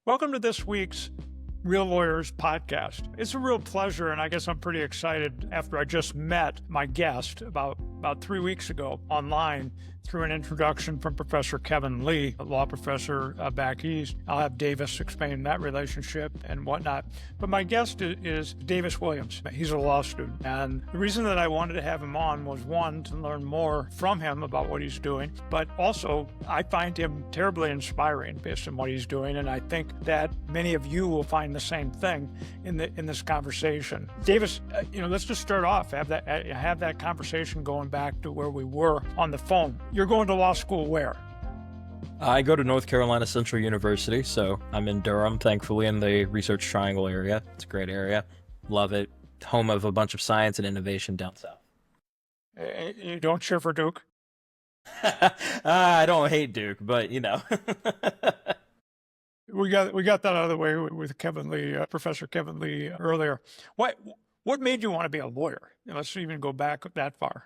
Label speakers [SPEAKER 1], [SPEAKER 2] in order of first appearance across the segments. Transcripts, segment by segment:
[SPEAKER 1] Welcome to this week's Real Lawyers podcast. It's a real pleasure, and I guess I'm pretty excited after I just met my guest about 3 weeks ago online through an introduction from Professor Kevin Lee, a law professor back east. I'll have Davis explain that relationship and whatnot. But my guest is Davis Williams. He's a law student. And the reason that I wanted to have him on was, one, to learn more from him about what he's doing, but also I find him terribly inspiring based on what he's doing. And I think that many of you will find the same thing in this conversation. Davis, let's just start off, have that conversation going back to where we were on the phone. You're going to law school where?
[SPEAKER 2] I go to North Carolina Central University, so I'm in Durham, thankfully, in the Research Triangle area. It's a great area. Love it. Home of a bunch of science and innovation down south.
[SPEAKER 1] You don't cheer for Duke?
[SPEAKER 2] I don't hate Duke, but
[SPEAKER 1] We got that out of the way with Kevin Lee, Professor Kevin Lee earlier. What made you want to be a lawyer? Let's even go back that far.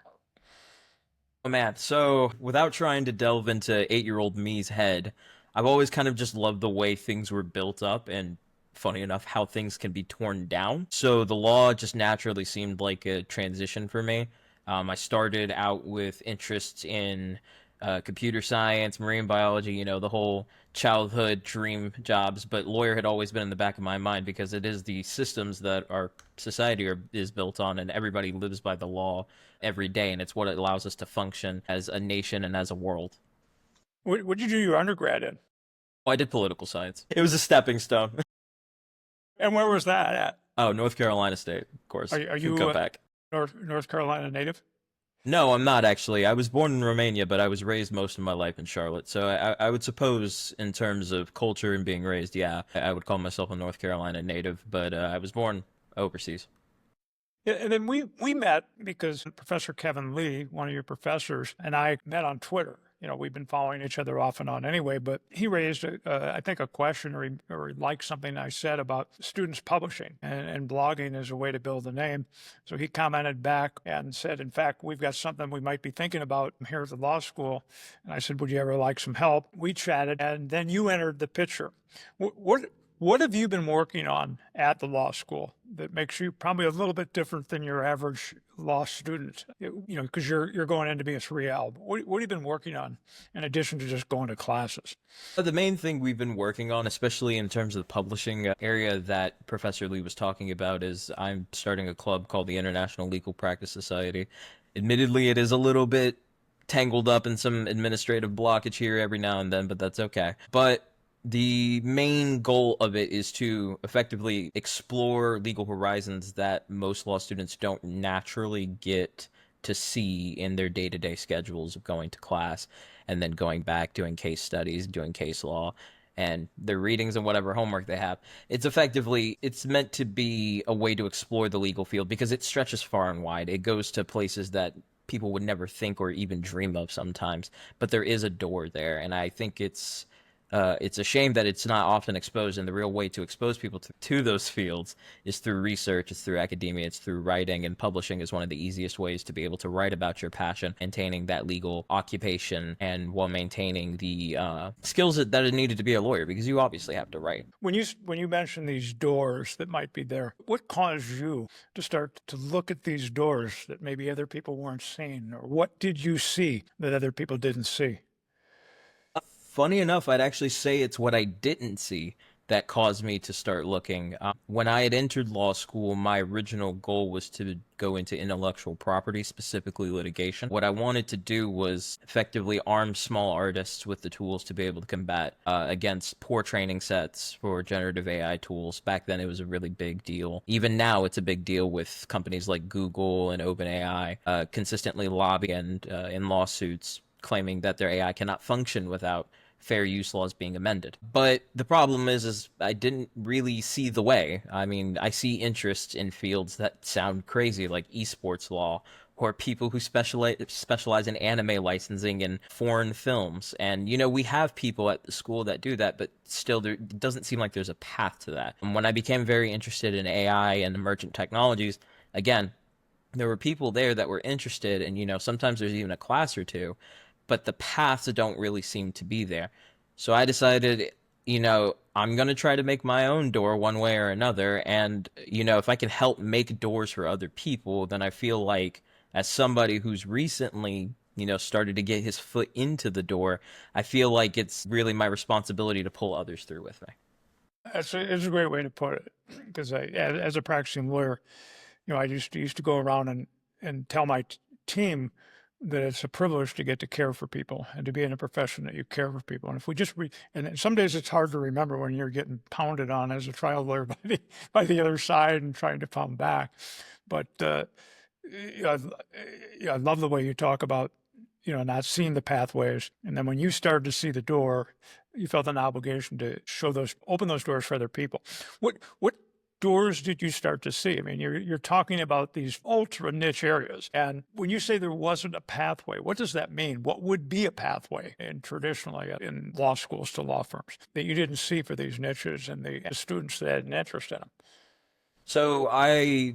[SPEAKER 2] Oh man, so without trying to delve into 8-year-old me's head, I've always kind of just loved the way things were built up and, funny enough, how things can be torn down. So the law just naturally seemed like a transition for me. I started out with interests in computer science, marine biology, the whole childhood dream jobs, but lawyer had always been in the back of my mind because it is the systems that our society is built on, and everybody lives by the law every day, and it's what allows us to function as a nation and as a world.
[SPEAKER 1] What did you do your undergrad in?
[SPEAKER 2] Oh, I did political science. It was a stepping stone.
[SPEAKER 1] And where was that at?
[SPEAKER 2] Oh, North Carolina State, of course.
[SPEAKER 1] Are you
[SPEAKER 2] go back?
[SPEAKER 1] North Carolina native?
[SPEAKER 2] No, I'm not actually. I was born in Romania, but I was raised most of my life in Charlotte. So I would suppose, in terms of culture and being raised, yeah, I would call myself a North Carolina native, but I was born overseas.
[SPEAKER 1] Yeah, and then we met because Professor Kevin Lee, one of your professors, and I met on Twitter. We've been following each other off and on anyway, but he raised, I think, a question or he liked something I said about students publishing and blogging as a way to build a name. So he commented back and said, in fact, we've got something we might be thinking about here at the law school. And I said, would you ever like some help? We chatted, and then you entered the picture. What have you been working on at the law school that makes you probably a little bit different than your average law student? Because you're going in to be a 3L. What have you been working on in addition to just going to classes?
[SPEAKER 2] The main thing we've been working on, especially in terms of the publishing area that Professor Lee was talking about, is I'm starting a club called the International Legal Practice Society. Admittedly, it is a little bit tangled up in some administrative blockage here every now and then, but that's okay. But the main goal of it is to effectively explore legal horizons that most law students don't naturally get to see in their day-to-day schedules of going to class and then going back, doing case studies, doing case law, and their readings and whatever homework they have. It's meant to be a way to explore the legal field because it stretches far and wide. It goes to places that people would never think or even dream of sometimes, but there is a door there, and I think it's a shame that it's not often exposed, and the real way to expose people to those fields is through research, it's through academia, it's through writing, and publishing is one of the easiest ways to be able to write about your passion, maintaining that legal occupation, and while maintaining the skills that are needed to be a lawyer, because you obviously have to write.
[SPEAKER 1] When you mention these doors that might be there, what caused you to start to look at these doors that maybe other people weren't seeing, or what did you see that other people didn't see?
[SPEAKER 2] Funny enough, I'd actually say it's what I didn't see that caused me to start looking. When I had entered law school, my original goal was to go into intellectual property, specifically litigation. What I wanted to do was effectively arm small artists with the tools to be able to combat against poor training sets for generative AI tools. Back then, it was a really big deal. Even now, it's a big deal with companies like Google and OpenAI consistently lobbying in lawsuits claiming that their AI cannot function without fair use laws being amended. But the problem is I didn't really see the way. I mean, I see interest in fields that sound crazy, like esports law, or people who specialize in anime licensing and foreign films. And, we have people at the school that do that, but still it doesn't seem like there's a path to that. And when I became very interested in AI and emergent technologies, again, there were people there that were interested, and, sometimes there's even a class or two, but the paths don't really seem to be there. So I decided, I'm going to try to make my own door one way or another. And, if I can help make doors for other people, then I feel like as somebody who's recently, started to get his foot into the door, I feel like it's really my responsibility to pull others through with me.
[SPEAKER 1] It's a great way to put it. Because as a practicing lawyer, I used to go around and tell my team that it's a privilege to get to care for people and to be in a profession that you care for people. And if we just and some days it's hard to remember when you're getting pounded on as a trial lawyer by the other side and trying to pound back. But I love the way you talk about not seeing the pathways, and then when you started to see the door, you felt an obligation to open those doors for other people. What doors did you start to see? I mean, you're talking about these ultra niche areas, and when you say there wasn't a pathway, what does that mean? What would be a pathway traditionally in law schools to law firms that you didn't see for these niches and the students that had an interest in them?
[SPEAKER 2] So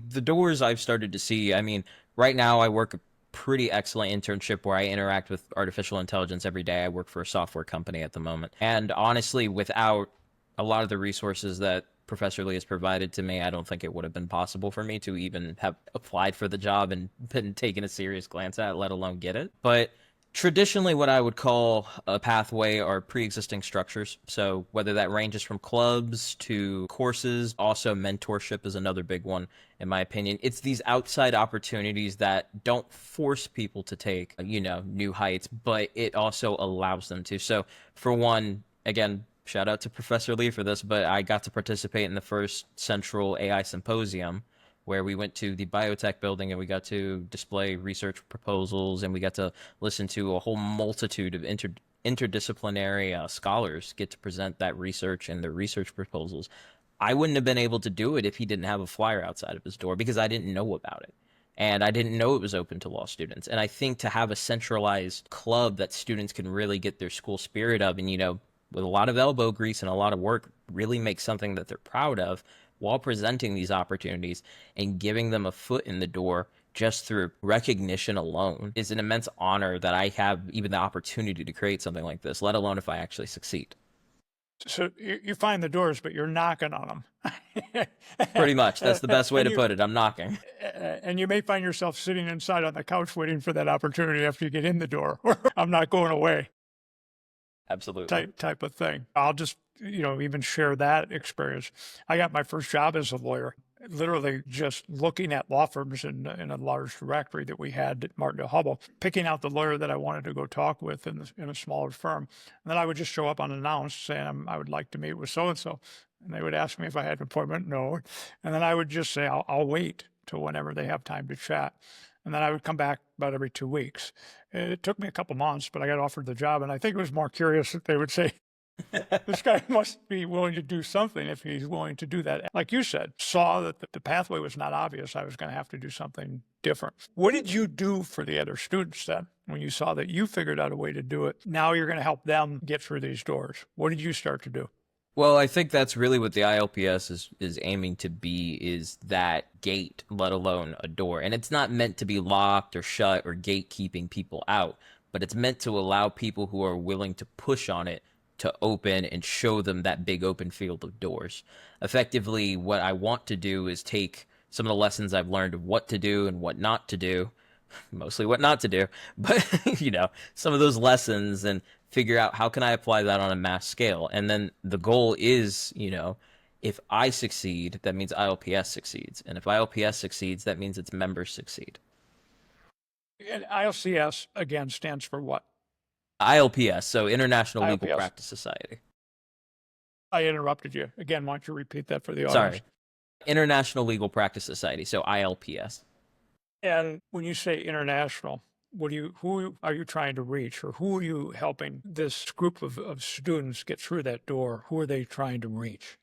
[SPEAKER 2] the doors I've started to see, I mean, right now I work a pretty excellent internship where I interact with artificial intelligence every day. I work for a software company at the moment. And honestly, without a lot of the resources that Professor Lee has provided to me, I don't think it would have been possible for me to even have applied for the job and been taken a serious glance at, let alone get it. But traditionally, what I would call a pathway are pre-existing structures. So whether that ranges from clubs to courses, also mentorship is another big one, in my opinion. It's these outside opportunities that don't force people to take, new heights, but it also allows them to. So for one, again, shout out to Professor Lee for this, but I got to participate in the first Central AI Symposium, where we went to the biotech building and we got to display research proposals and we got to listen to a whole multitude of interdisciplinary scholars get to present that research and their research proposals. I wouldn't have been able to do it if he didn't have a flyer outside of his door because I didn't know about it. And I didn't know it was open to law students. And I think to have a centralized club that students can really get their school spirit of and, with a lot of elbow grease and a lot of work, really make something that they're proud of while presenting these opportunities and giving them a foot in the door just through recognition alone is an immense honor that I have even the opportunity to create something like this, let alone if I actually succeed.
[SPEAKER 1] So you find the doors, but you're knocking on them.
[SPEAKER 2] Pretty much. That's the best way to put it. I'm knocking.
[SPEAKER 1] And you may find yourself sitting inside on the couch waiting for that opportunity after you get in the door. I'm not going away.
[SPEAKER 2] Absolutely.
[SPEAKER 1] Type of thing. I'll just, even share that experience. I got my first job as a lawyer, literally just looking at law firms in a large directory that we had at Martindale Hubbell, picking out the lawyer that I wanted to go talk with in a smaller firm. And then I would just show up unannounced saying, I would like to meet with so-and-so. And they would ask me if I had an appointment. No. And then I would just say, I'll wait till whenever they have time to chat. And then I would come back about every 2 weeks. It took me a couple months, but I got offered the job. And I think it was more curious that they would say, this guy must be willing to do something if he's willing to do that. Like you said, saw that the pathway was not obvious. I was going to have to do something different. What did you do for the other students then when you saw that you figured out a way to do it? Now you're going to help them get through these doors. What did you start to do?
[SPEAKER 2] Well, I think that's really what the ILPS is aiming to be, is that gate, let alone a door. And it's not meant to be locked or shut or gatekeeping people out, but it's meant to allow people who are willing to push on it to open and show them that big open field of doors. Effectively, what I want to do is take some of the lessons I've learned of what to do and what not to do, mostly what not to do, but some of those lessons, and figure out how can I apply that on a mass scale. And then the goal is, if I succeed, that means ILPS succeeds. And if ILPS succeeds, that means its members succeed.
[SPEAKER 1] And ILCS, again, stands for what?
[SPEAKER 2] ILPS, so International
[SPEAKER 1] ILPS.
[SPEAKER 2] Legal Practice Society.
[SPEAKER 1] I interrupted you. Again, why don't you repeat that for the audience?
[SPEAKER 2] Sorry. International Legal Practice Society, so ILPS.
[SPEAKER 1] And when you say international, who are you trying to reach, or who are you helping this group of students get through that door? Who are they trying to reach?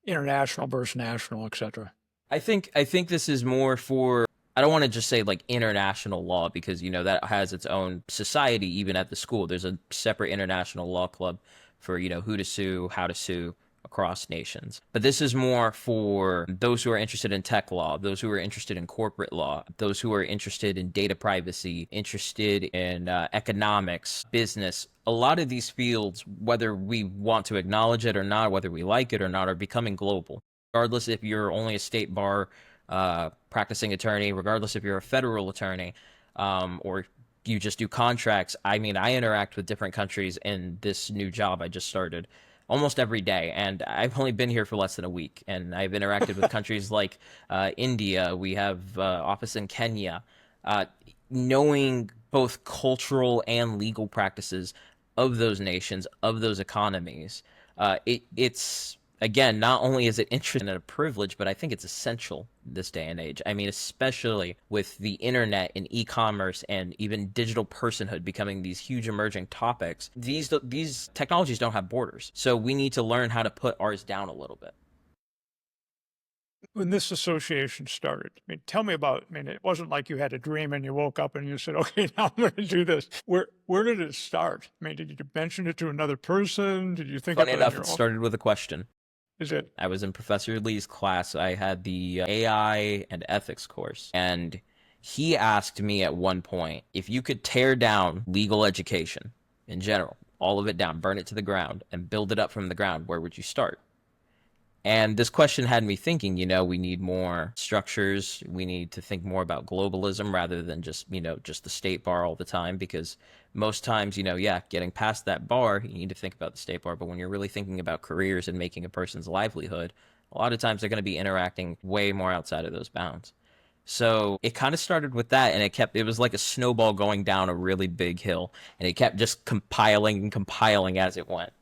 [SPEAKER 1] International versus national, etc.
[SPEAKER 2] I think this is more for, I don't want to just say like international law, because that has its own society. Even at the school, there's a separate international law club for who to sue, how to sue, across nations. But this is more for those who are interested in tech law, those who are interested in corporate law, those who are interested in data privacy, interested in economics, business. A lot of these fields, whether we want to acknowledge it or not, whether we like it or not, are becoming global. Regardless if you're only a state bar practicing attorney, regardless if you're a federal attorney, or you just do contracts. I mean, I interact with different countries in this new job I just started almost every day, and I've only been here for less than a week, and I've interacted with countries like India. We have office in Kenya. Knowing both cultural and legal practices of those nations, of those economies, it's again, not only is it interesting and a privilege, but I think it's essential this day and age. I mean, especially with the internet and e-commerce and even digital personhood becoming these huge emerging topics. These technologies don't have borders, so we need to learn how to put ours down a little bit.
[SPEAKER 1] When this association started, I mean, tell me about, I mean, it wasn't like you had a dream and you woke up and you said, okay, now I'm going to do this. Where did it start? I mean, did you mention it to another person? Did you think
[SPEAKER 2] Funny
[SPEAKER 1] of it
[SPEAKER 2] enough,
[SPEAKER 1] on
[SPEAKER 2] it
[SPEAKER 1] your own?
[SPEAKER 2] started with a question.
[SPEAKER 1] Is it?
[SPEAKER 2] I was in Professor Lee's class. I had the AI and ethics course, and he asked me at one point if you could tear down legal education in general, all of it down, burn it to the ground, and build it up from the ground, where would you start? And this question had me thinking, we need more structures. We need to think more about globalism rather than just the state bar all the time, because most times, getting past that bar, you need to think about the state bar. But when you're really thinking about careers and making a person's livelihood, a lot of times they're going to be interacting way more outside of those bounds. So it kind of started with that, and it was like a snowball going down a really big hill, and it kept just compiling and compiling as it went.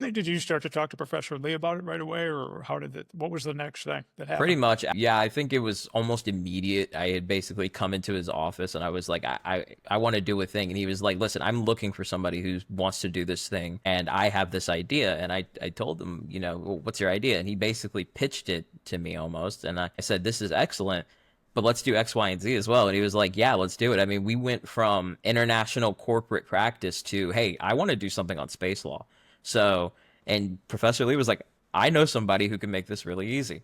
[SPEAKER 1] Did you start to talk to Professor Lee about it right away, or what was the next thing that happened?
[SPEAKER 2] Pretty much. Yeah, I think it was almost immediate. I had basically come into his office and I was like, I want to do a thing. And he was like, listen, I'm looking for somebody who wants to do this thing. And I have this idea. And I told him, well, what's your idea? And he basically pitched it to me almost. And I said, this is excellent, but let's do X, Y, and Z as well. And he was like, yeah, let's do it. I mean, we went from international corporate practice to, hey, I want to do something on space law. So, and Professor Lee was like, I know somebody who can make this really easy.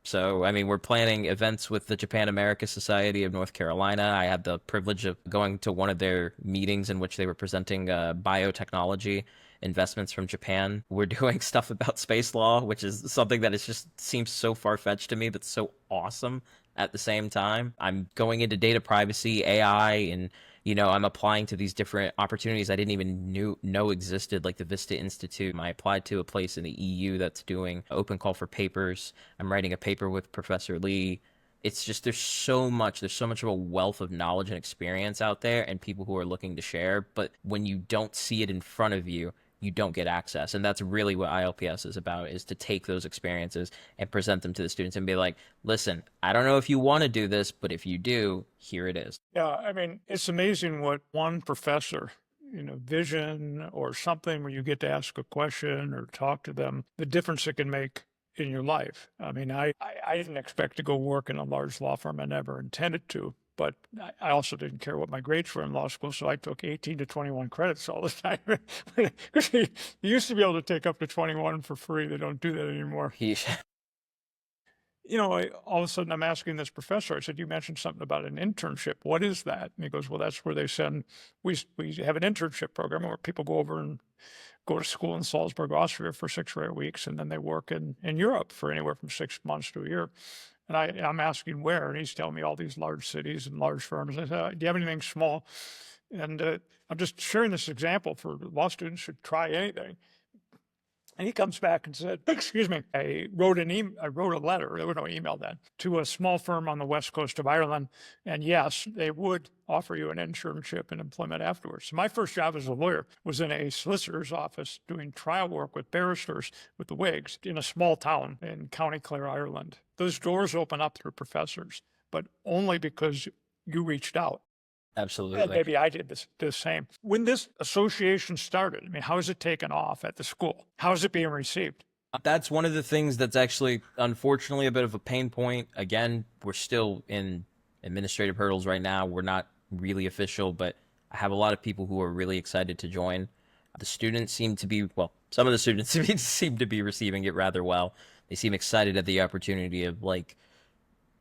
[SPEAKER 2] So, I mean, we're planning events with the Japan America Society of North Carolina. I had the privilege of going to one of their meetings in which they were presenting biotechnology investments from Japan. We're doing stuff about space law, which is something that just seems so far-fetched to me, but so awesome at the same time. I'm going into data privacy, AI, and I'm applying to these different opportunities I didn't even know existed, like the Vista Institute. I applied to a place in the EU that's doing open call for papers. I'm writing a paper with Professor Lee. It's just there's so much of a wealth of knowledge and experience out there, and people who are looking to share. But when you don't see it in front of you, you don't get access. And that's really what ILPS is about, is to take those experiences and present them to the students and be like, listen, I don't know if you want to do this, but if you do, here it is.
[SPEAKER 1] Yeah, I mean, it's amazing what one professor, vision or something where you get to ask a question or talk to them, the difference it can make in your life. I mean, I didn't expect to go work in a large law firm. I never intended to. But I also didn't care what my grades were in law school, so I took 18 to 21 credits all the time. Because you used to be able to take up to 21 for free. They don't do that anymore. All of a sudden I'm asking this professor, I said, you mentioned something about an internship. What is that? And he goes, well, that's where they send, we have an internship program where people go over and go to school in Salzburg, Austria for 6 or 8 weeks, and then they work in Europe for anywhere from 6 months to a year. And I'm asking where, and he's telling me all these large cities and large firms. I said, do you have anything small? And I'm just sharing this example for law students should try anything. And he comes back and said, excuse me, I wrote a letter, there was no email then, to a small firm on the west coast of Ireland. And yes, they would offer you an internship and employment afterwards. So my first job as a lawyer was in a solicitor's office doing trial work with barristers with the Whigs in a small town in County Clare, Ireland. Those doors open up through professors, but only because you reached out.
[SPEAKER 2] Absolutely.
[SPEAKER 1] And maybe I did the same. When this association started, I mean, how is it taken off at the school? How is it being received?
[SPEAKER 2] That's one of the things that's actually, unfortunately, a bit of a pain point. Again, we're still in administrative hurdles right now. We're not really official, but I have a lot of people who are really excited to join. The students seem to be, well, Some of the students seem to be receiving it rather well. They seem excited at the opportunity of like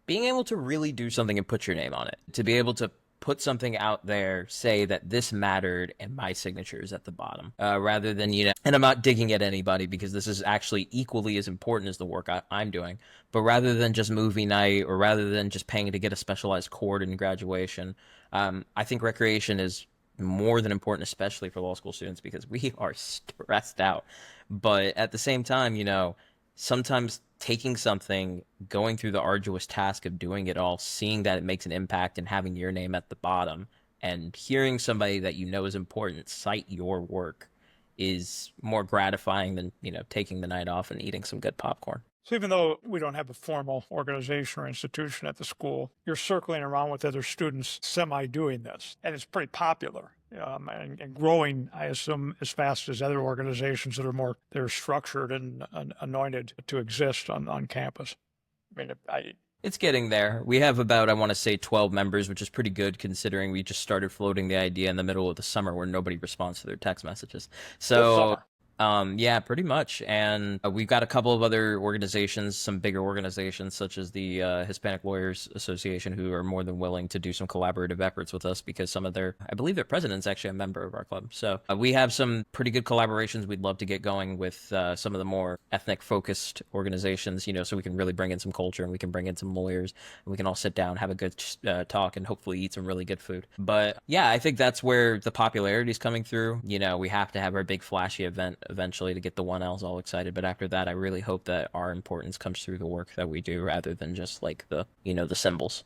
[SPEAKER 2] being able to really do something and put your name on it. To be able to put something out there, say that this mattered, and my signature is at the bottom, rather than, and I'm not digging at anybody because this is actually equally as important as the work I'm doing. But rather than just movie night or rather than just paying to get a specialized cord in graduation, I think recreation is more than important, especially for law school students, because we are stressed out. But at the same time, sometimes taking something, going through the arduous task of doing it all, seeing that it makes an impact and having your name at the bottom, and hearing somebody that you know is important cite your work is more gratifying than, taking the night off and eating some good popcorn.
[SPEAKER 1] So even though we don't have a formal organization or institution at the school, you're circling around with other students semi-doing this, and it's pretty popular and growing, I assume, as fast as other organizations that are they're structured and anointed to exist on campus. I mean,
[SPEAKER 2] It's getting there. We have about, I want to say, 12 members, which is pretty good considering we just started floating the idea in the middle of the summer where nobody responds to their text messages. So yeah, pretty much. And we've got a couple of other organizations, some bigger organizations such as the Hispanic Lawyers Association, who are more than willing to do some collaborative efforts with us because I believe their president's actually a member of our club. So we have some pretty good collaborations we'd love to get going with some of the more ethnic focused organizations, so we can really bring in some culture and we can bring in some lawyers and we can all sit down, have a good talk and hopefully eat some really good food. But yeah, I think that's where the popularity is coming through. We have to have our big flashy event eventually to get the 1Ls all excited, but after that I really hope that our importance comes through the work that we do rather than just like the symbols.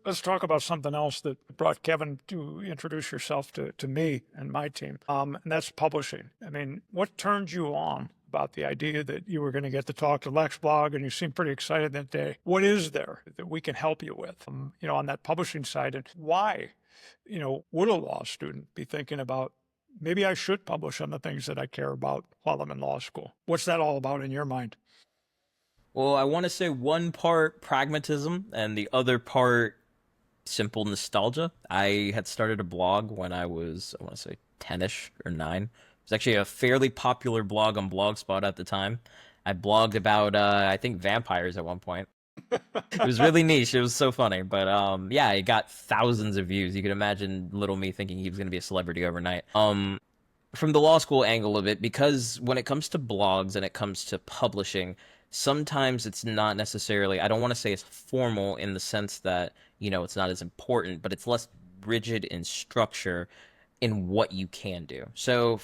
[SPEAKER 1] Let's talk about something else that brought Kevin to introduce yourself to me and my team, and that's publishing. I mean, what turned you on about the idea that you were going to get to talk to LexBlog, and you seemed pretty excited that day? What is there that we can help you with, on that publishing side, and why, would a law student be thinking about, maybe I should publish on the things that I care about while I'm in law school? What's that all about in your mind?
[SPEAKER 2] Well, I want to say one part pragmatism and the other part simple nostalgia. I had started a blog when I want to say 10ish or 9. It was actually a fairly popular blog on Blogspot at the time. I blogged about, I think, vampires at one point. It was really niche. It was so funny. But yeah, it got thousands of views. You can imagine little me thinking he was going to be a celebrity overnight. From the law school angle of it, because when it comes to blogs and it comes to publishing, sometimes it's not necessarily, I don't want to say it's formal in the sense that, it's not as important, but it's less rigid in structure in what you can do. So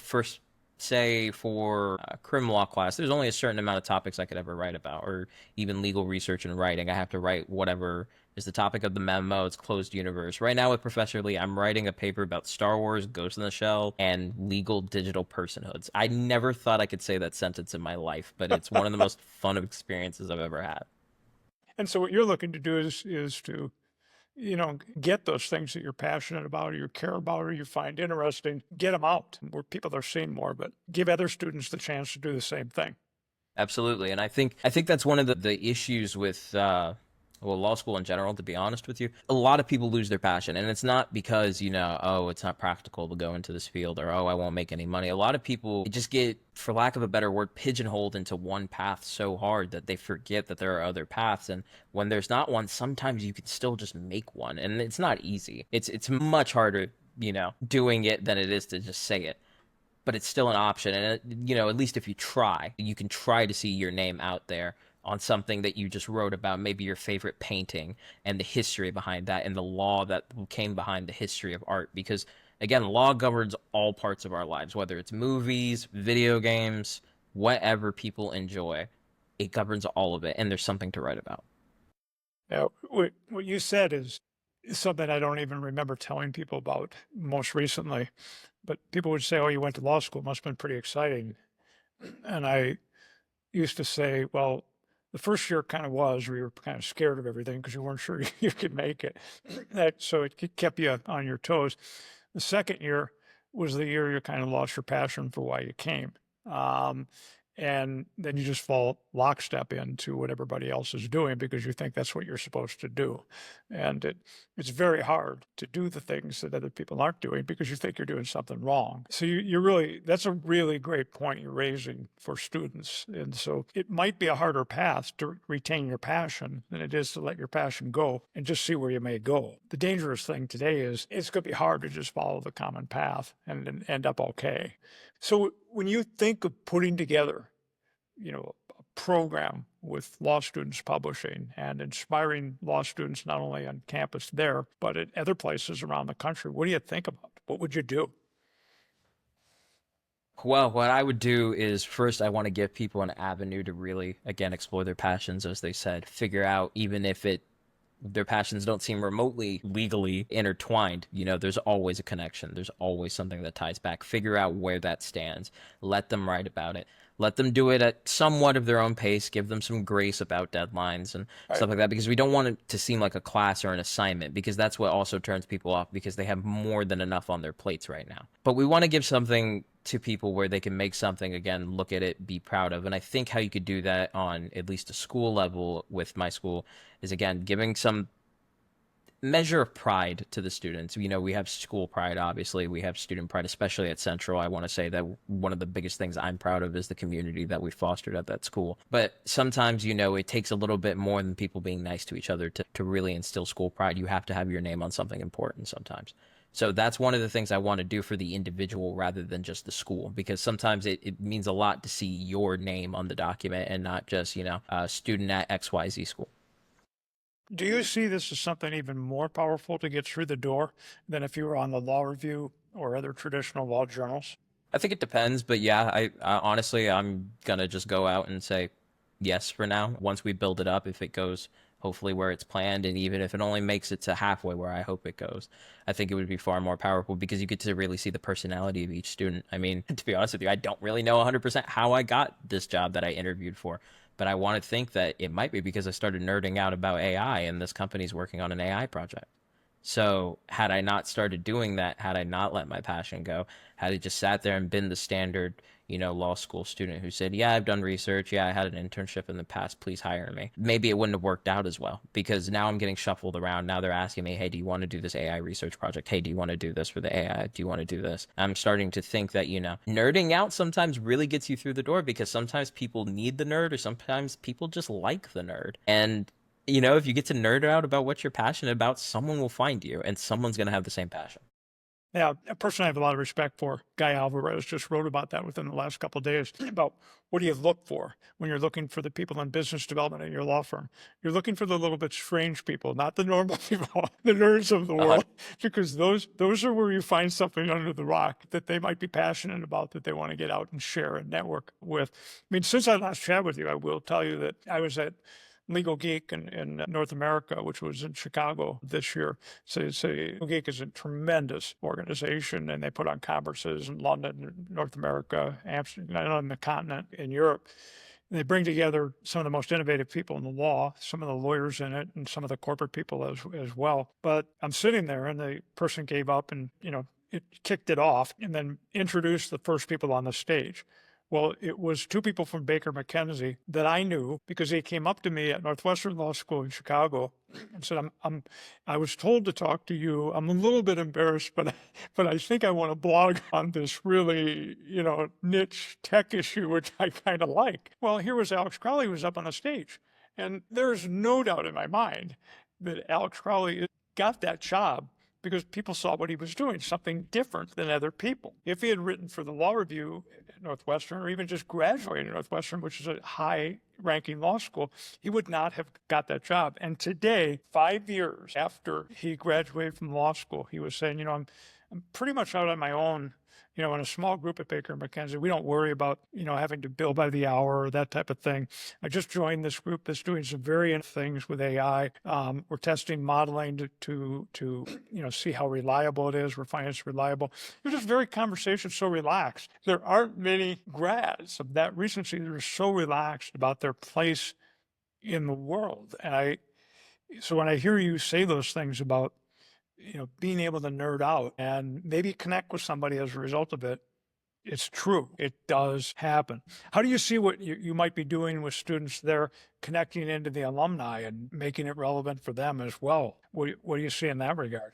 [SPEAKER 2] say for a criminal law class, there's only a certain amount of topics I could ever write about, or even legal research and writing. I have to write whatever is the topic of the memo. It's closed universe. Right now with Professor Lee, I'm writing a paper about Star Wars, Ghost in the Shell, and legal digital personhoods. I never thought I could say that sentence in my life, but it's one of the most fun experiences I've ever had.
[SPEAKER 1] And so what you're looking to do is to get those things that you're passionate about or you care about or you find interesting, get them out where people are seeing more, but give other students the chance to do the same thing.
[SPEAKER 2] Absolutely. And I think that's one of the issues with law school in general, to be honest with you. A lot of people lose their passion, and it's not because, oh, it's not practical to go into this field, or, oh, I won't make any money. A lot of people just get, for lack of a better word, pigeonholed into one path so hard that they forget that there are other paths. And when there's not one, sometimes you can still just make one, and it's not easy. It's much harder, doing it than it is to just say it. But it's still an option, and at least if you try, you can try to see your name out there on something that you just wrote about, maybe your favorite painting and the history behind that and the law that came behind the history of art. Because again, law governs all parts of our lives, whether it's movies, video games, whatever people enjoy, it governs all of it, and there's something to write about.
[SPEAKER 1] Now, what you said is something I don't even remember telling people about most recently, but people would say, oh, you went to law school, it must have been pretty exciting. And I used to say, well, the first year kind of was, where you were kind of scared of everything because you weren't sure you could make it. So it kept you on your toes. The second year was the year you kind of lost your passion for why you came. and then you just fall lockstep into what everybody else is doing because you think that's what you're supposed to do. And it's very hard to do the things that other people aren't doing because you think you're doing something wrong. So you're really, that's a really great point you're raising for students. And so it might be a harder path to retain your passion than it is to let your passion go and just see where you may go. The dangerous thing today is it's going to be hard to just follow the common path and end up okay. So when you think of putting together, a program with law students publishing and inspiring law students not only on campus there, but at other places around the country, what do you think about? What would you do?
[SPEAKER 2] Well, what I would do is first, I want to give people an avenue to really, again, explore their passions, as they said, figure out even if their passions don't seem remotely legally intertwined, there's always a connection. There's always something that ties back. Figure out where that stands. Let them write about it. Let them do it at somewhat of their own pace. Give them some grace about deadlines and
[SPEAKER 1] Right.
[SPEAKER 2] stuff like that, because we don't want it to seem like a class or an assignment, because that's what also turns people off, because they have more than enough on their plates right now. But we want to give something to people where they can make something, again, look at it, be proud of. And I think how you could do that on at least a school level with my school is, again, giving some measure of pride to the students. We have school pride, obviously. We have student pride, especially at Central. I want to say that one of the biggest things I'm proud of is the community that we fostered at that school. But sometimes, it takes a little bit more than people being nice to each other to really instill school pride. You have to have your name on something important sometimes. So that's one of the things I want to do for the individual rather than just the school, because sometimes it means a lot to see your name on the document and not just, student at XYZ school.
[SPEAKER 1] Do you see this as something even more powerful to get through the door than if you were on the law review or other traditional law journals?
[SPEAKER 2] I think it depends, but yeah, I honestly, I'm gonna just go out and say yes for now. Once we build it up, if it goes hopefully where it's planned, and even if it only makes it to halfway where I hope it goes, I think it would be far more powerful because you get to really see the personality of each student. I mean, to be honest with you, I don't really know 100% how I got this job that I interviewed for, but I want to think that it might be because I started nerding out about AI, and this company's working on an AI project. So had I not started doing that, had I not let my passion go, had I just sat there and been the standard, law school student who said, yeah, I've done research. Yeah, I had an internship in the past. Please hire me. Maybe it wouldn't have worked out as well, because now I'm getting shuffled around. Now they're asking me, hey, do you want to do this AI research project? Hey, do you want to do this for the AI? Do you want to do this? I'm starting to think that, nerding out sometimes really gets you through the door, because sometimes people need the nerd, or sometimes people just like the nerd. And if you get to nerd out about what you're passionate about, someone will find you and someone's going to have the same passion.
[SPEAKER 1] Yeah, a person I have a lot of respect for, Guy Alvarez, just wrote about that within the last couple of days about what do you look for when you're looking for the people in business development at your law firm. You're looking for the little bit strange people, not the normal people, the nerds of the
[SPEAKER 2] A hun-
[SPEAKER 1] world, because those are where you find something under the rock that they might be passionate about, that they want to get out and share and network with. I mean, since I last chatted with you, I will tell you that I was at Legal Geek in North America, which was in Chicago this year. So Legal Geek is a tremendous organization, and they put on conferences in London, North America, Amsterdam, on the continent, in Europe. And they bring together some of the most innovative people in the law, some of the lawyers in it, and some of the corporate people as well. But I'm sitting there, and the person gave up, and it kicked it off, and then introduced the first people on the stage. Well, it was two people from Baker McKenzie that I knew because they came up to me at Northwestern Law School in Chicago and said, I was told to talk to you. I'm a little bit embarrassed, but I think I want to blog on this really, niche tech issue, which I kind of like. Well, here was Alex Crowley, who was up on the stage. And there's no doubt in my mind that Alex Crowley got that job because people saw what he was doing, something different than other people. If he had written for the law review at Northwestern, or even just graduated at Northwestern, which is a high ranking law school, he would not have got that job. And today, 5 years after he graduated from law school, he was saying, I'm pretty much out on my own. In a small group at Baker McKenzie, we don't worry about, having to bill by the hour or that type of thing. I just joined this group that's doing some very things with AI. We're testing modeling to see how reliable it is. We're finding it's reliable. It was just very conversation, so relaxed. There aren't many grads of that recency that are so relaxed about their place in the world. So when I hear you say those things about being able to nerd out and maybe connect with somebody as a result of it, It's true. It does happen. How do you see what you might be doing with students there, connecting into the alumni and making it relevant for them as well? What do you see in that regard?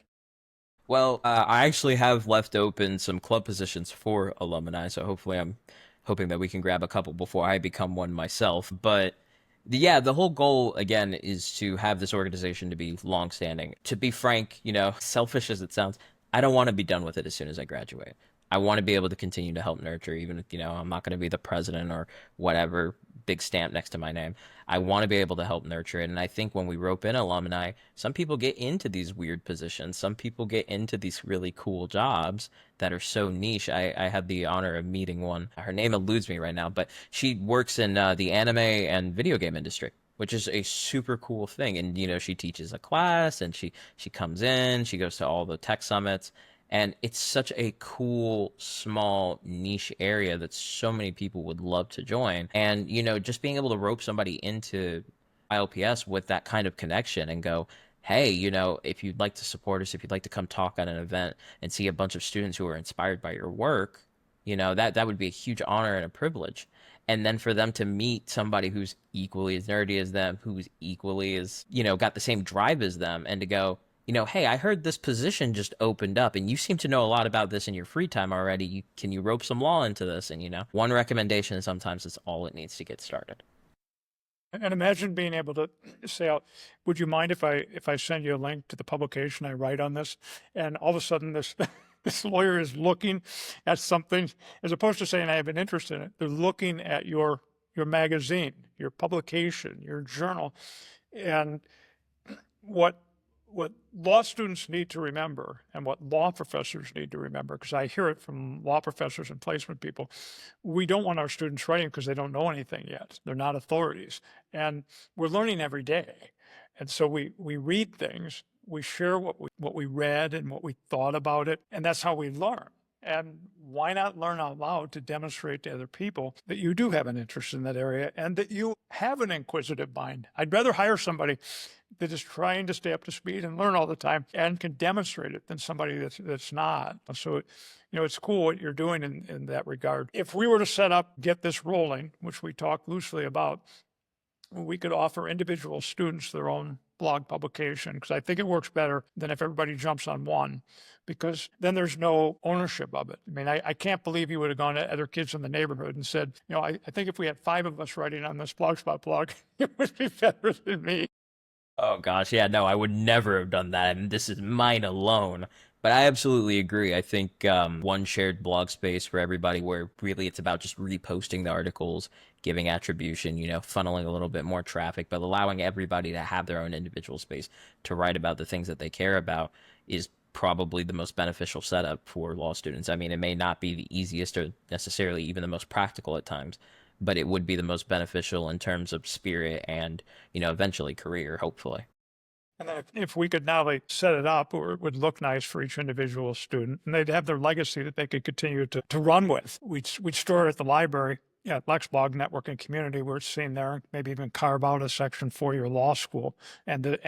[SPEAKER 2] Well, I actually have left open some club positions for alumni, so hopefully I'm hoping that we can grab a couple before I become one myself. But yeah, the whole goal again is to have this organization to be longstanding. To be frank, selfish as it sounds, I don't want to be done with it as soon as I graduate. I want to be able to continue to help nurture, even if, I'm not going to be the president or whatever big stamp next to my name. I want to be able to help nurture it. And I think when we rope in alumni, some people get into these weird positions. Some people get into these really cool jobs that are so niche. I had the honor of meeting one. Her name eludes me right now, but she works in the anime and video game industry, which is a super cool thing. And she teaches a class, and she comes in, she goes to all the tech summits, and it's such a cool, small, niche area that so many people would love to join. And, just being able to rope somebody into ILPS with that kind of connection and go, hey, if you'd like to support us, if you'd like to come talk at an event and see a bunch of students who are inspired by your work, that would be a huge honor and a privilege. And then for them to meet somebody who's equally as nerdy as them, who's equally as, got the same drive as them, and to go, hey, I heard this position just opened up and you seem to know a lot about this in your free time already. Can you rope some law into this? And, one recommendation sometimes is all it needs to get started.
[SPEAKER 1] And imagine being able to say, would you mind if I send you a link to the publication I write on this? And all of a sudden this this lawyer is looking at something, as opposed to saying I have an interest in it. They're looking at your magazine, your publication, your journal. And what what law students need to remember, and what law professors need to remember, because I hear it from law professors and placement people, we don't want our students writing because they don't know anything yet. They're not authorities. And we're learning every day. And so we read things, we share what we read and what we thought about it, and that's how we learn. And why not learn out loud to demonstrate to other people that you do have an interest in that area and that you have an inquisitive mind? I'd rather hire somebody that is trying to stay up to speed and learn all the time and can demonstrate it than somebody that's not. So, it's cool what you're doing in that regard. If we were to get this rolling, which we talked loosely about, we could offer individual students their own blog publication, because I think it works better than if everybody jumps on one, because then there's no ownership of it. I mean, I can't believe you would have gone to other kids in the neighborhood and said, I think if we had 5 of us writing on this Blogspot blog, it would be better than me.
[SPEAKER 2] Oh gosh, yeah, no, I would never have done that. I mean, this is mine alone. But I absolutely agree. I think one shared blog space for everybody where really it's about just reposting the articles, giving attribution, funneling a little bit more traffic, but allowing everybody to have their own individual space to write about the things that they care about is probably the most beneficial setup for law students. I mean, it may not be the easiest or necessarily even the most practical at times, but it would be the most beneficial in terms of spirit and, eventually career, hopefully.
[SPEAKER 1] And then if we could not only set it up, or it would look nice for each individual student, and they'd have their legacy that they could continue to run with. We'd store it at the library, yeah, LexBlog Network and Community, where it's seen there. Maybe even carve out a section for your law school and the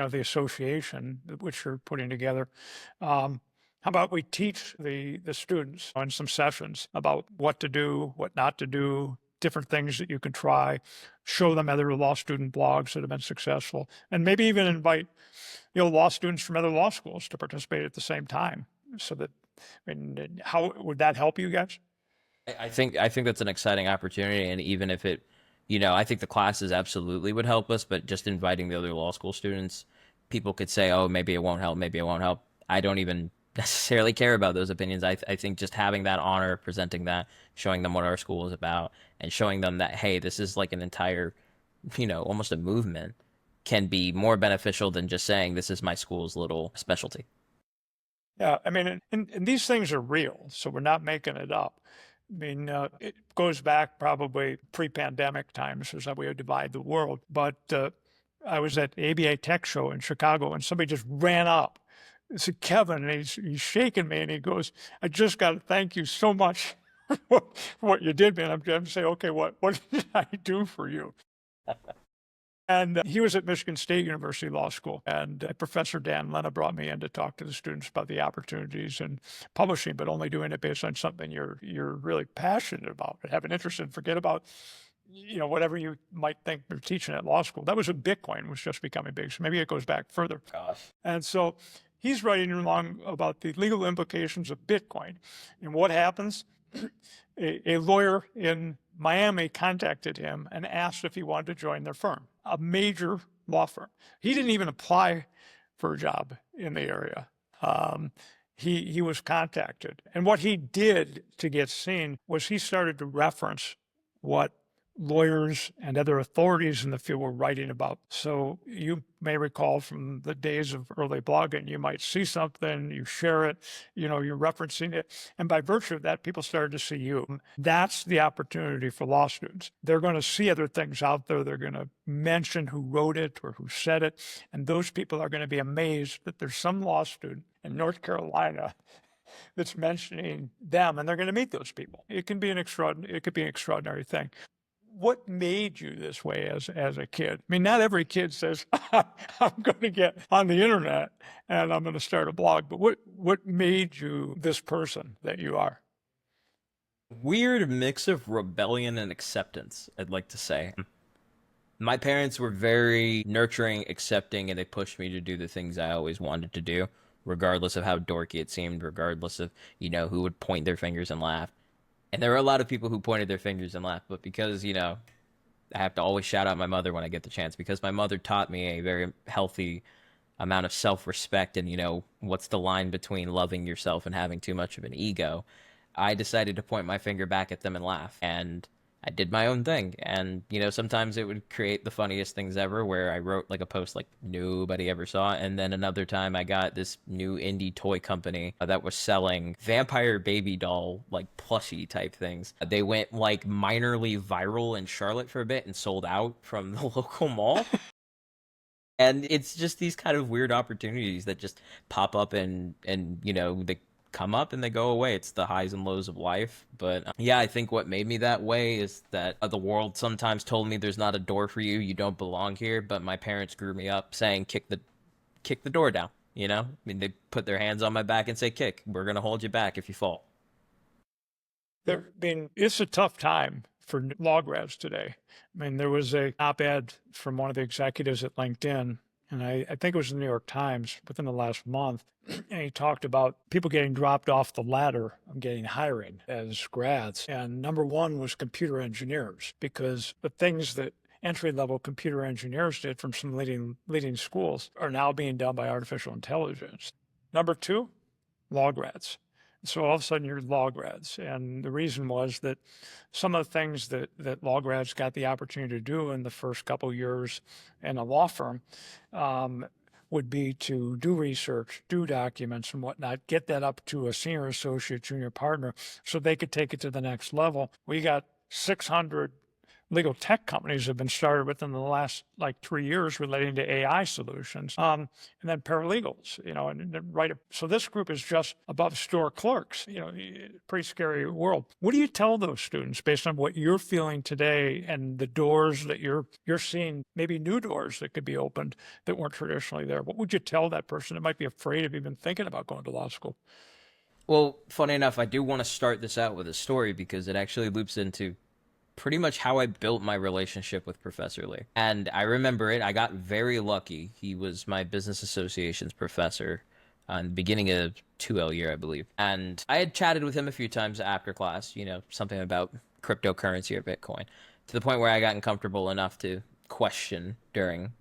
[SPEAKER 1] the association which you're putting together. How about we teach the students in some sessions about what to do, what not to do, different things that you can try, show them other law student blogs that have been successful, and maybe even invite, law students from other law schools to participate at the same time. So that, I mean, how would that help you guys?
[SPEAKER 2] I think that's an exciting opportunity, and even if it, I think the classes absolutely would help us, but just inviting the other law school students, people could say, oh, maybe it won't help, maybe it won't help. I don't even necessarily care about those opinions. I think just having that honor, presenting that, showing them what our school is about, and showing them that, hey, this is like an entire, almost a movement, can be more beneficial than just saying this is my school's little specialty.
[SPEAKER 1] Yeah, I mean, and these things are real, so we're not making it up. I mean, it goes back probably pre-pandemic times, as how we would divide the world. But I was at the ABA Tech Show in Chicago, and somebody just ran up. It's Kevin, and he's shaking me, and he goes, "I just got to thank you so much for what you did, man." I'm saying, "Okay, what did I do for you?" And he was at Michigan State University Law School. And Professor Dan Lena brought me in to talk to the students about the opportunities in publishing, but only doing it based on something you're really passionate about and have an interest in. Forget about whatever you might think you're teaching at law school. That was when Bitcoin was just becoming big. So maybe it goes back further.
[SPEAKER 2] Gosh.
[SPEAKER 1] And so he's writing along about the legal implications of Bitcoin. And what happens? A lawyer in Miami contacted him and asked if he wanted to join their firm, a major law firm. He didn't even apply for a job in the area. He was contacted. And what he did to get seen was he started to reference what lawyers and other authorities in the field were writing about. So you may recall from the days of early blogging, you might see something, you share it, you're referencing it. And by virtue of that, people started to see you. That's the opportunity for law students. They're going to see other things out there. They're going to mention who wrote it or who said it. And those people are going to be amazed that there's some law student in North Carolina that's mentioning them, and they're going to meet those people. It could be an extraordinary thing. What made you this way as a kid? I mean, not every kid says, I'm going to get on the internet and I'm going to start a blog, but what made you this person that you are?
[SPEAKER 2] Weird mix of rebellion and acceptance, I'd like to say. My parents were very nurturing, accepting, and they pushed me to do the things I always wanted to do, regardless of how dorky it seemed, regardless of, who would point their fingers and laugh. And there were a lot of people who pointed their fingers and laughed, but because, I have to always shout out my mother when I get the chance, because my mother taught me a very healthy amount of self-respect and, what's the line between loving yourself and having too much of an ego. I decided to point my finger back at them and laugh, and I did my own thing. And, sometimes it would create the funniest things ever where I wrote like a post like nobody ever saw. And then another time I got this new indie toy company that was selling vampire baby doll, like plushie type things. They went like minorly viral in Charlotte for a bit and sold out from the local mall. And it's just these kind of weird opportunities that just pop up and they come up and they go away. It's the highs and lows of life. But yeah, I think what made me that way is that the world sometimes told me there's not a door for you, you don't belong here. But my parents grew me up saying kick the door down. I mean, they put their hands on my back and say kick. We're gonna hold you back if you fall.
[SPEAKER 1] It's a tough time for law grads today. I mean, there was a op-ed from one of the executives at LinkedIn, and I think it was the New York Times within the last month. And he talked about people getting dropped off the ladder of getting hiring as grads. And number one was computer engineers, because the things that entry-level computer engineers did from some leading schools are now being done by artificial intelligence. Number two, law grads. So all of a sudden you're law grads. And the reason was that some of the things that law grads got the opportunity to do in the first couple years in a law firm would be to do research, do documents and whatnot, get that up to a senior associate, junior partner, so they could take it to the next level. We got 600 legal tech companies have been started within the last 3 years relating to AI solutions. And then paralegals, right. So this group is just above store clerks, pretty scary world. What do you tell those students based on what you're feeling today and the doors that you're seeing, maybe new doors that could be opened that weren't traditionally there? What would you tell that person that might be afraid of even thinking about going to law school?
[SPEAKER 2] Well, funny enough, I do want to start this out with a story because it actually loops into pretty much how I built my relationship with Professor Lee. And I remember it. I got very lucky. He was my business associations professor in the beginning of 2L year, I believe. And I had chatted with him a few times after class, something about cryptocurrency or Bitcoin, to the point where I gotten comfortable enough to question during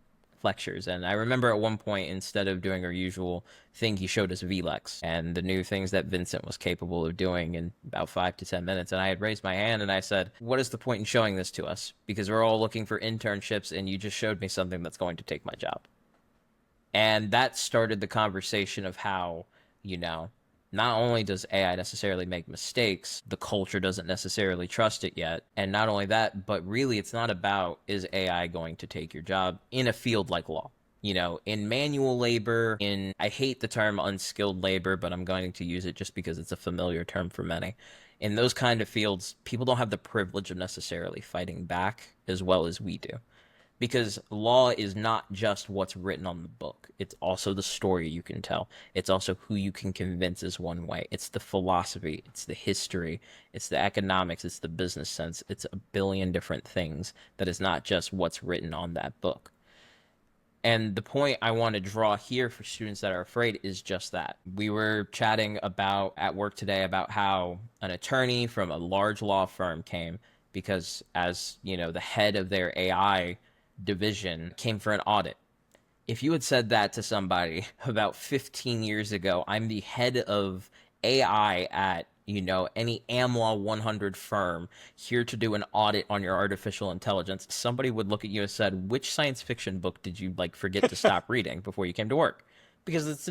[SPEAKER 2] lectures. And I remember at one point, instead of doing our usual thing, he showed us VLEX and the new things that Vincent was capable of doing in about 5 to 10 minutes. And I had raised my hand and I said, what is the point in showing this to us? Because we're all looking for internships and you just showed me something that's going to take my job. And that started the conversation of how, not only does AI necessarily make mistakes, the culture doesn't necessarily trust it yet. And not only that, but really it's not about, is AI going to take your job in a field like law? In manual labor, I hate the term unskilled labor, but I'm going to use it just because it's a familiar term for many. In those kind of fields, people don't have the privilege of necessarily fighting back as well as we do. because law is not just what's written on the book. It's also the story you can tell. It's also who you can convince is one way. It's the philosophy, it's the history, it's the economics, it's the business sense. It's a billion different things that is not just what's written on that book. And the point I want to draw here for students that are afraid is just that. We were chatting about at work today about how an attorney from a large law firm came because, as you know, the head of their AI division came for an audit. If you had said that to somebody about 15 years ago, I'm the head of AI at, any AmLaw 100 firm here to do an audit on your artificial intelligence, somebody would look at you and said, which science fiction book did you like forget to stop reading before you came to work? Because that's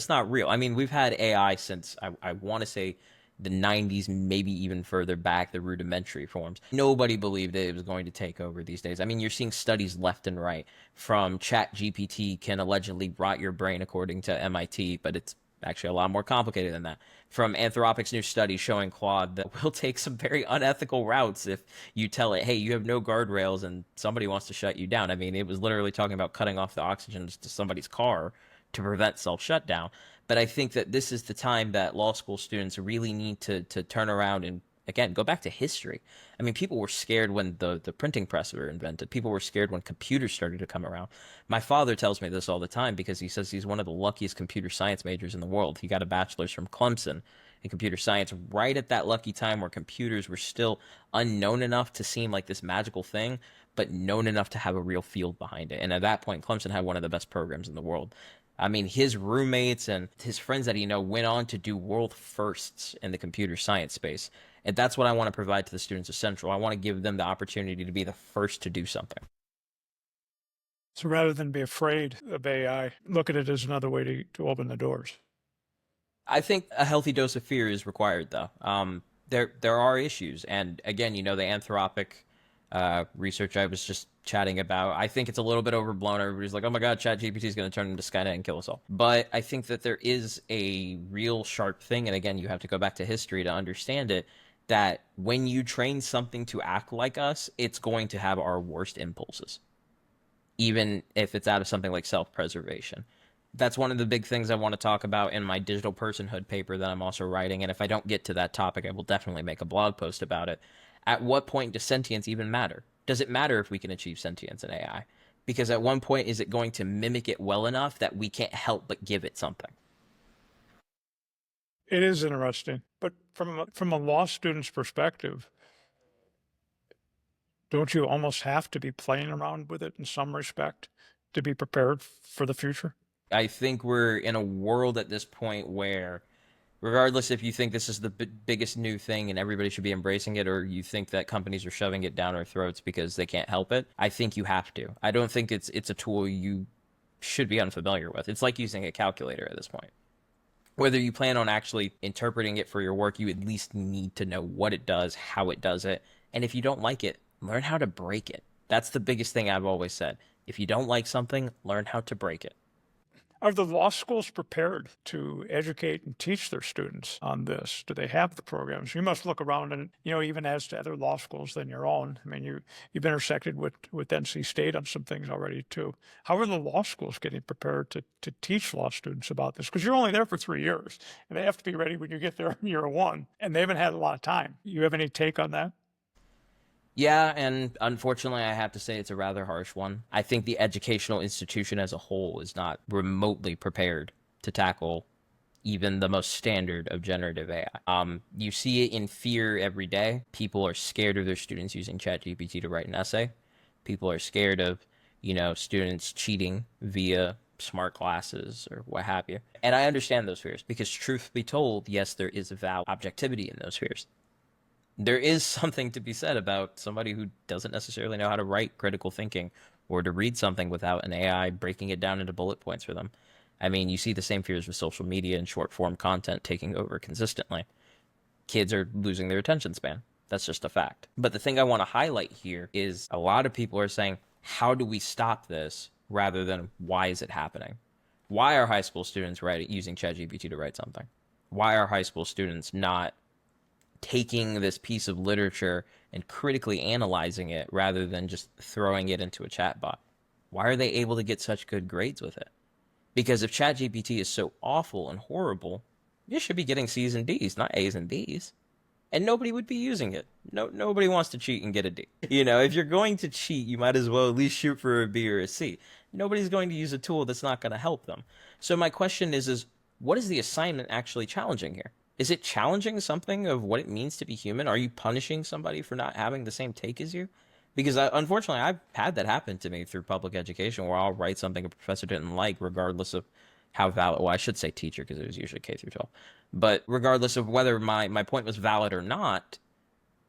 [SPEAKER 2] not real. I mean, we've had AI since I want to say the 90s, maybe even further back, the rudimentary forms. Nobody believed that it was going to take over these days. I mean, you're seeing studies left and right from Chat GPT can allegedly rot your brain according to MIT, but it's actually a lot more complicated than that. From Anthropic's new study showing Claude that will take some very unethical routes if you tell it, hey, you have no guardrails and somebody wants to shut you down. I mean, it was literally talking about cutting off the oxygen to somebody's car to prevent self shutdown. But I think that this is the time that law school students really need to turn around and, again, go back to history. I mean, people were scared when the printing press were invented. People were scared when computers started to come around. My father tells me this all the time because he says he's one of the luckiest computer science majors in the world. He got a bachelor's from Clemson in computer science right at that lucky time where computers were still unknown enough to seem like this magical thing, but known enough to have a real field behind it. And at that point, Clemson had one of the best programs in the world. I mean, his roommates and his friends that he know went on to do world firsts in the computer science space. And that's what I want to provide to the students of Central. I want to give them the opportunity to be the first to do something.
[SPEAKER 1] So rather than be afraid of AI, look at it as another way to open the doors.
[SPEAKER 2] I think a healthy dose of fear is required, though. There are issues, and again, the Anthropic research I was just chatting about. I think it's a little bit overblown. Everybody's like, "Oh my God, ChatGPT is going to turn into Skynet and kill us all." But I think that there is a real sharp thing, and again, you have to go back to history to understand it. That when you train something to act like us, it's going to have our worst impulses, even if it's out of something like self-preservation. That's one of the big things I want to talk about in my digital personhood paper that I'm also writing. And if I don't get to that topic, I will definitely make a blog post about it. At what point does sentience even matter? Does it matter if we can achieve sentience in AI? Because at one point, is it going to mimic it well enough that we can't help but give it something?
[SPEAKER 1] It is interesting, but from a law student's perspective, don't you almost have to be playing around with it in some respect to be prepared for the future?
[SPEAKER 2] I think we're in a world at this point where, regardless if you think this is the biggest new thing and everybody should be embracing it, or you think that companies are shoving it down our throats because they can't help it, I think you have to. I don't think it's a tool you should be unfamiliar with. It's like using a calculator at this point. Whether you plan on actually interpreting it for your work, you at least need to know what it does, how it does it, and if you don't like it, learn how to break it. That's the biggest thing I've always said. If you don't like something, learn how to break it.
[SPEAKER 1] Are the law schools prepared to educate and teach their students on this? Do they have the programs? You must look around and, even as to other law schools than your own. I mean, you've intersected with NC State on some things already too. How are the law schools getting prepared to teach law students about this? Because you're only there for 3 years and they have to be ready when you get there in year one and they haven't had a lot of time. You have any take on that?
[SPEAKER 2] Yeah, and unfortunately, I have to say it's a rather harsh one. I think the educational institution as a whole is not remotely prepared to tackle even the most standard of generative AI. You see it in fear every day. People are scared of their students using ChatGPT to write an essay. People are scared of, students cheating via smart glasses or what have you. And I understand those fears because, truth be told, yes, there is a valid objectivity in those fears. There is something to be said about somebody who doesn't necessarily know how to write critical thinking or to read something without an AI breaking it down into bullet points for them. I mean, you see the same fears with social media and short form content taking over consistently. Kids are losing their attention span. That's just a fact. But the thing I want to highlight here is a lot of people are saying, how do we stop this rather than why is it happening? Why are high school students using ChatGPT to write something? Why are high school students not taking this piece of literature and critically analyzing it rather than just throwing it into a chatbot? Why are they able to get such good grades with it? Because if ChatGPT is so awful and horrible, you should be getting C's and D's, not A's and B's. And nobody would be using it. Nobody wants to cheat and get a D. If you're going to cheat, you might as well at least shoot for a B or a C. Nobody's going to use a tool that's not going to help them. So my question is what is the assignment actually challenging here? Is it challenging something of what it means to be human? Are you punishing somebody for not having the same take as you? Because unfortunately, I've had that happen to me through public education where I'll write something a professor didn't like, regardless of how valid, well, I should say teacher because it was usually K through 12. But regardless of whether my point was valid or not,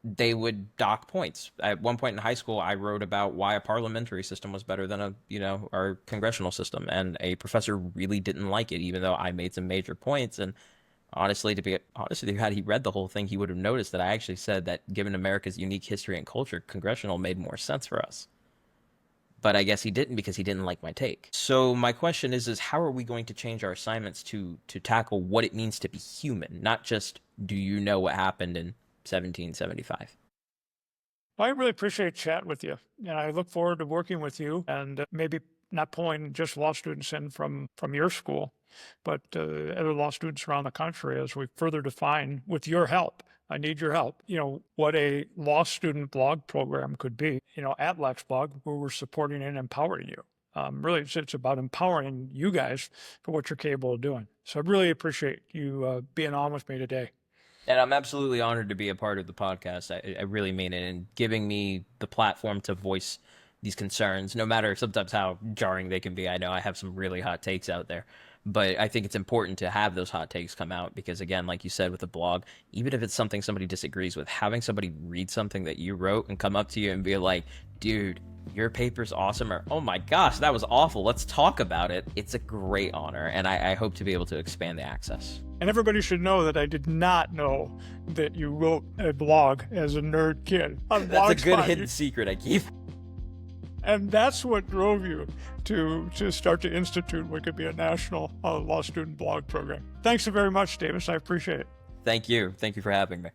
[SPEAKER 2] they would dock points. At one point in high school, I wrote about why a parliamentary system was better than our congressional system. And a professor really didn't like it, even though I made some major points. And honestly, to be honest with you, had he read the whole thing, he would have noticed that I actually said that given America's unique history and culture, congressional made more sense for us. But I guess he didn't because he didn't like my take. So my question is how are we going to change our assignments to tackle what it means to be human, not just do you know what happened in 1775?
[SPEAKER 1] Well, I really appreciate chatting with you, and I look forward to working with you and maybe not pulling just law students in from your school, but other law students around the country as we further define, with your help. I need your help. What a law student blog program could be. At LexBlog, where we're supporting and empowering you. Really, it's about empowering you guys for what you're capable of doing. So I really appreciate you being on with me today.
[SPEAKER 2] And I'm absolutely honored to be a part of the podcast. I really mean it, and giving me the platform to voice these concerns, no matter sometimes how jarring they can be. I know I have some really hot takes out there, but I think it's important to have those hot takes come out because, again, like you said with the blog, even if it's something somebody disagrees with, having somebody read something that you wrote and come up to you and be like, dude, your paper's awesome, or oh my gosh, that was awful, let's talk about it. It's a great honor, and I hope to be able to expand the access.
[SPEAKER 1] And everybody should know that I did not know that you wrote a blog as a nerd kid.
[SPEAKER 2] That's a good hidden secret I keep.
[SPEAKER 1] And that's what drove you to start to institute what could be a national law student blog program. Thanks so very much, Davis. I appreciate it.
[SPEAKER 2] Thank you. Thank you for having me.